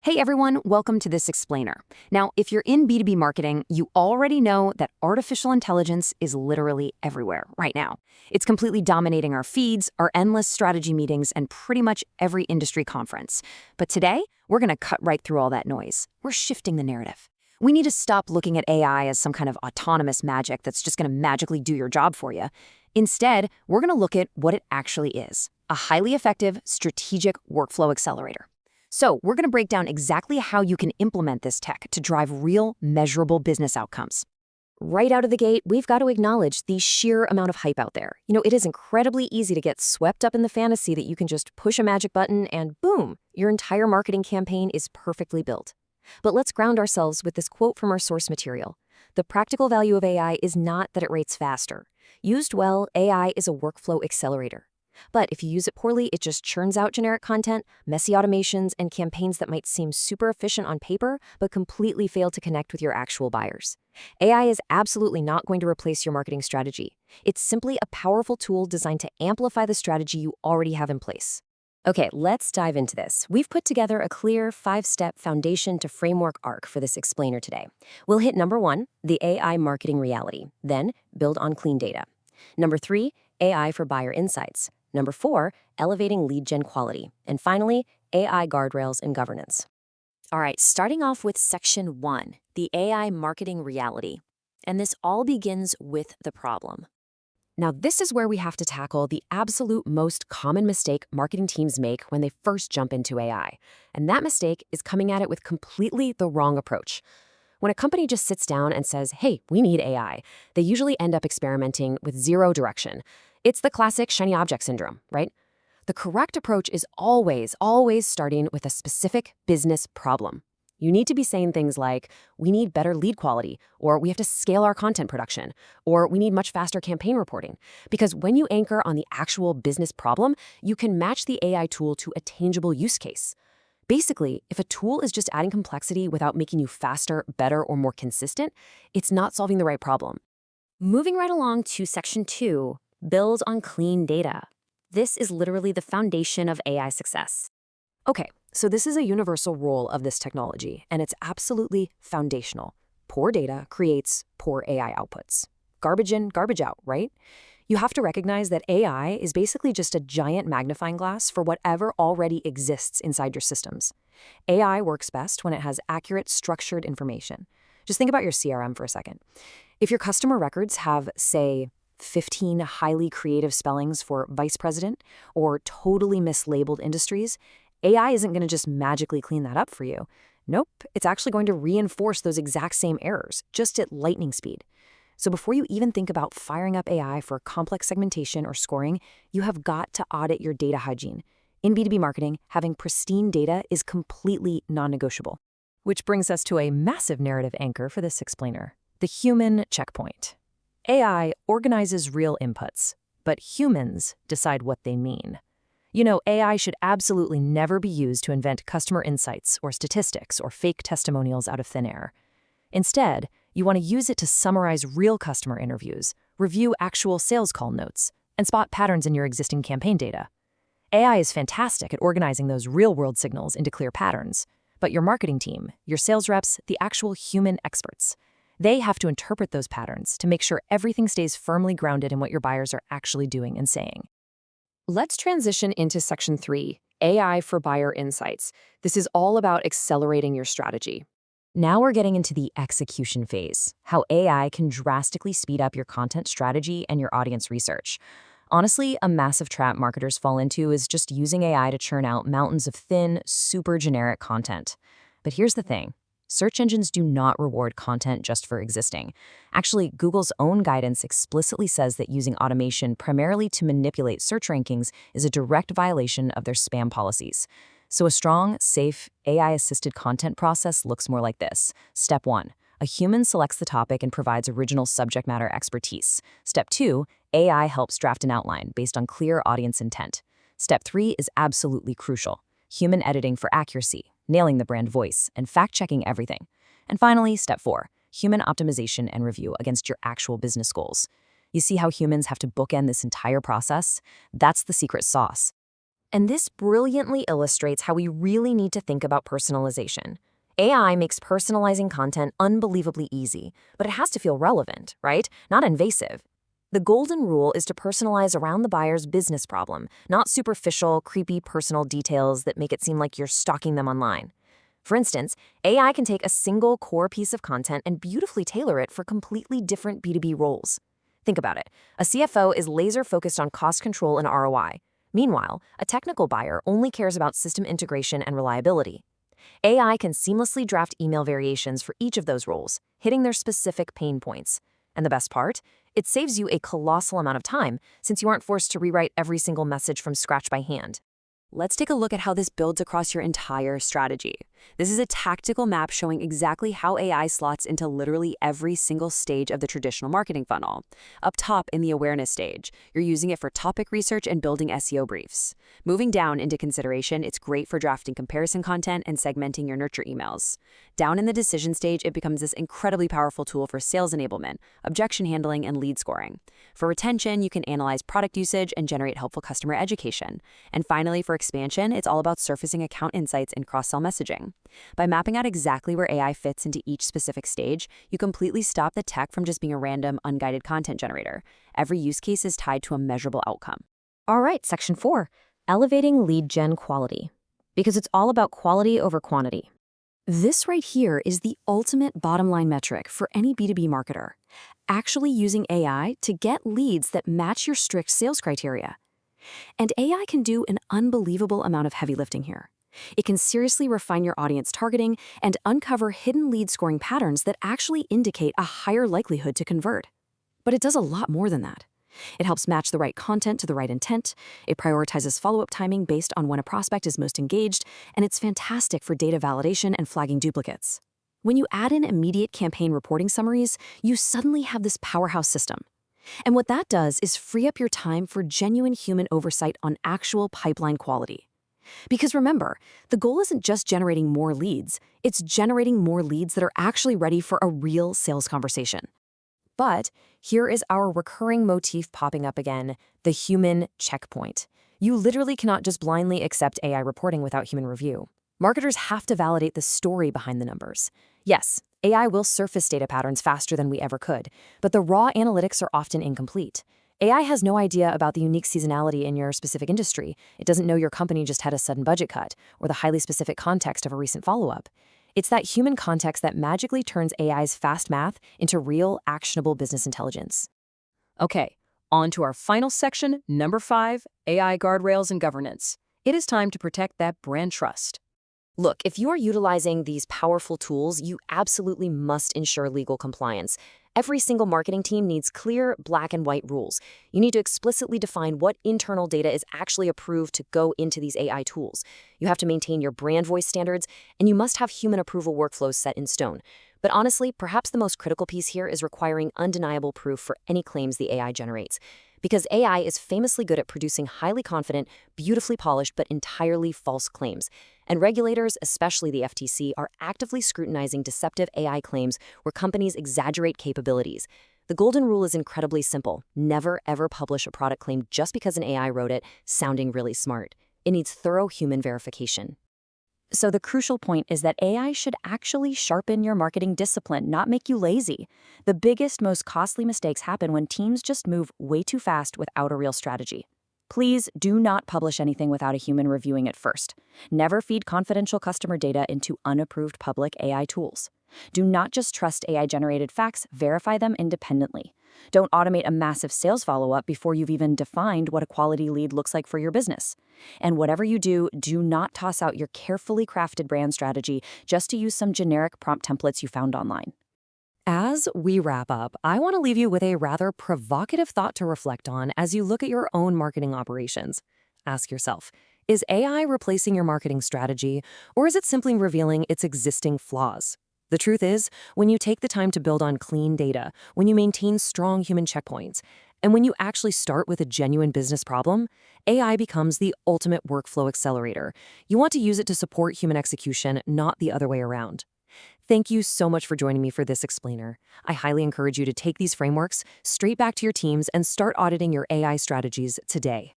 Hey everyone, welcome to this explainer. Now, if you're in B2B marketing, you already know that artificial intelligence is literally everywhere right now. It's completely dominating our feeds, our endless strategy meetings, and pretty much every industry conference. But today, we're going to cut right through all that noise. We're shifting the narrative. We need to stop looking at AI as some kind of autonomous magic that's just going to magically do your job for you. Instead, we're going to look at what it actually is: a highly effective, strategic workflow accelerator. So we're going to break down exactly how you can implement this tech to drive real, measurable business outcomes. Right out of the gate, we've got to acknowledge the sheer amount of hype out there. It is incredibly easy to get swept up in the fantasy that you can just push a magic button and boom, your entire marketing campaign is perfectly built. But let's ground ourselves with this quote from our source material. The practical value of AI is not that it rates faster. Used well, AI is a workflow accelerator. But if you use it poorly, it just churns out generic content, messy automations, and campaigns that might seem super efficient on paper, but completely fail to connect with your actual buyers. AI is absolutely not going to replace your marketing strategy. It's simply a powerful tool designed to amplify the strategy you already have in place. Okay, let's dive into this. We've put together a clear 5-step foundation to framework arc for this explainer today. We'll hit number 1, the AI marketing reality, then build on clean data. Number 3, AI for buyer insights. Number 4, elevating lead gen quality. And finally, AI guardrails and governance. All right, starting off with section 1, the AI marketing reality. And this all begins with the problem. Now, this is where we have to tackle the absolute most common mistake marketing teams make when they first jump into AI. And that mistake is coming at it with completely the wrong approach. When a company just sits down and says, hey, we need AI, they usually end up experimenting with zero direction. It's the classic shiny object syndrome, right? The correct approach is always starting with a specific business problem. You need to be saying things like, we need better lead quality, or we have to scale our content production, or we need much faster campaign reporting. Because when you anchor on the actual business problem, you can match the AI tool to a tangible use case. Basically, if a tool is just adding complexity without making you faster, better, or more consistent, it's not solving the right problem. Moving right along to section 2, build on clean data. This is literally the foundation of AI success. Okay, so this is a universal rule of this technology, and it's absolutely foundational. Poor data creates poor AI outputs. Garbage in, garbage out, right? You have to recognize that AI is basically just a giant magnifying glass for whatever already exists inside your systems. AI works best when it has accurate, structured information. Just think about your CRM for a second. If your customer records have, say, 15 highly creative spellings for vice president or totally mislabeled industries, AI isn't going to just magically clean that up for you. Nope, it's actually going to reinforce those exact same errors, just at lightning speed. So before you even think about firing up AI for complex segmentation or scoring, you have got to audit your data hygiene. In B2B marketing, having pristine data is completely non-negotiable. Which brings us to a massive narrative anchor for this explainer: the human checkpoint. AI organizes real inputs, but humans decide what they mean. AI should absolutely never be used to invent customer insights or statistics or fake testimonials out of thin air. Instead, you want to use it to summarize real customer interviews, review actual sales call notes, and spot patterns in your existing campaign data. AI is fantastic at organizing those real-world signals into clear patterns, but your marketing team, your sales reps, the actual human experts, they have to interpret those patterns to make sure everything stays firmly grounded in what your buyers are actually doing and saying. Let's transition into section 3, AI for buyer insights. This is all about accelerating your strategy. Now we're getting into the execution phase, how AI can drastically speed up your content strategy and your audience research. Honestly, a massive trap marketers fall into is just using AI to churn out mountains of thin, super generic content. But here's the thing. Search engines do not reward content just for existing. Actually, Google's own guidance explicitly says that using automation primarily to manipulate search rankings is a direct violation of their spam policies. So a strong, safe, AI-assisted content process looks more like this. Step 1. A human selects the topic and provides original subject matter expertise. Step 2. AI helps draft an outline based on clear audience intent. Step 3 is absolutely crucial. Human editing for accuracy, nailing the brand voice, and fact-checking everything. And finally, step 4, human optimization and review against your actual business goals. You see how humans have to bookend this entire process? That's the secret sauce. And this brilliantly illustrates how we really need to think about personalization. AI makes personalizing content unbelievably easy, but it has to feel relevant, right? Not invasive. The golden rule is to personalize around the buyer's business problem, not superficial, creepy personal details that make it seem like you're stalking them online. For instance, AI can take a single core piece of content and beautifully tailor it for completely different B2B roles. Think about it. A CFO is laser focused on cost control and ROI. Meanwhile, a technical buyer only cares about system integration and reliability. AI can seamlessly draft email variations for each of those roles, hitting their specific pain points. And the best part? It saves you a colossal amount of time since you aren't forced to rewrite every single message from scratch by hand. Let's take a look at how this builds across your entire strategy. This is a tactical map showing exactly how AI slots into literally every single stage of the traditional marketing funnel. Up top in the awareness stage, you're using it for topic research and building SEO briefs. Moving down into consideration, it's great for drafting comparison content and segmenting your nurture emails. Down in the decision stage, it becomes this incredibly powerful tool for sales enablement, objection handling, and lead scoring. For retention, you can analyze product usage and generate helpful customer education. And finally, for expansion, it's all about surfacing account insights and cross-sell messaging. By mapping out exactly where AI fits into each specific stage, you completely stop the tech from just being a random, unguided content generator. Every use case is tied to a measurable outcome. All right, section 4, elevating lead gen quality. Because it's all about quality over quantity. This right here is the ultimate bottom line metric for any B2B marketer. Actually using AI to get leads that match your strict sales criteria. And AI can do an unbelievable amount of heavy lifting here. It can seriously refine your audience targeting and uncover hidden lead scoring patterns that actually indicate a higher likelihood to convert. But it does a lot more than that. It helps match the right content to the right intent, it prioritizes follow-up timing based on when a prospect is most engaged, and it's fantastic for data validation and flagging duplicates. When you add in immediate campaign reporting summaries, you suddenly have this powerhouse system. And what that does is free up your time for genuine human oversight on actual pipeline quality. Because remember, the goal isn't just generating more leads, it's generating more leads that are actually ready for a real sales conversation. But here is our recurring motif popping up again, the human checkpoint. You literally cannot just blindly accept AI reporting without human review. Marketers have to validate the story behind the numbers. Yes, AI will surface data patterns faster than we ever could, but the raw analytics are often incomplete. AI has no idea about the unique seasonality in your specific industry. It doesn't know your company just had a sudden budget cut, or the highly specific context of a recent follow-up. It's that human context that magically turns AI's fast math into real, actionable business intelligence. Okay, on to our final section, number 5, AI guardrails and governance. It is time to protect that brand trust. Look, if you are utilizing these powerful tools, you absolutely must ensure legal compliance. Every single marketing team needs clear, black and white rules. You need to explicitly define what internal data is actually approved to go into these AI tools. You have to maintain your brand voice standards, and you must have human approval workflows set in stone. But honestly, perhaps the most critical piece here is requiring undeniable proof for any claims the AI generates. Because AI is famously good at producing highly confident, beautifully polished, but entirely false claims. And regulators, especially the FTC, are actively scrutinizing deceptive AI claims where companies exaggerate capabilities. The golden rule is incredibly simple. Never, ever publish a product claim just because an AI wrote it, sounding really smart. It needs thorough human verification. So the crucial point is that AI should actually sharpen your marketing discipline, not make you lazy. The biggest, most costly mistakes happen when teams just move way too fast without a real strategy. Please do not publish anything without a human reviewing it first. Never feed confidential customer data into unapproved public AI tools. Do not just trust AI-generated facts, verify them independently. Don't automate a massive sales follow-up before you've even defined what a quality lead looks like for your business. And whatever you do, do not toss out your carefully crafted brand strategy just to use some generic prompt templates you found online. As we wrap up, I want to leave you with a rather provocative thought to reflect on as you look at your own marketing operations. Ask yourself, is AI replacing your marketing strategy, or is it simply revealing its existing flaws? The truth is, when you take the time to build on clean data, when you maintain strong human checkpoints, and when you actually start with a genuine business problem, AI becomes the ultimate workflow accelerator. You want to use it to support human execution, not the other way around. Thank you so much for joining me for this explainer. I highly encourage you to take these frameworks straight back to your teams and start auditing your AI strategies today.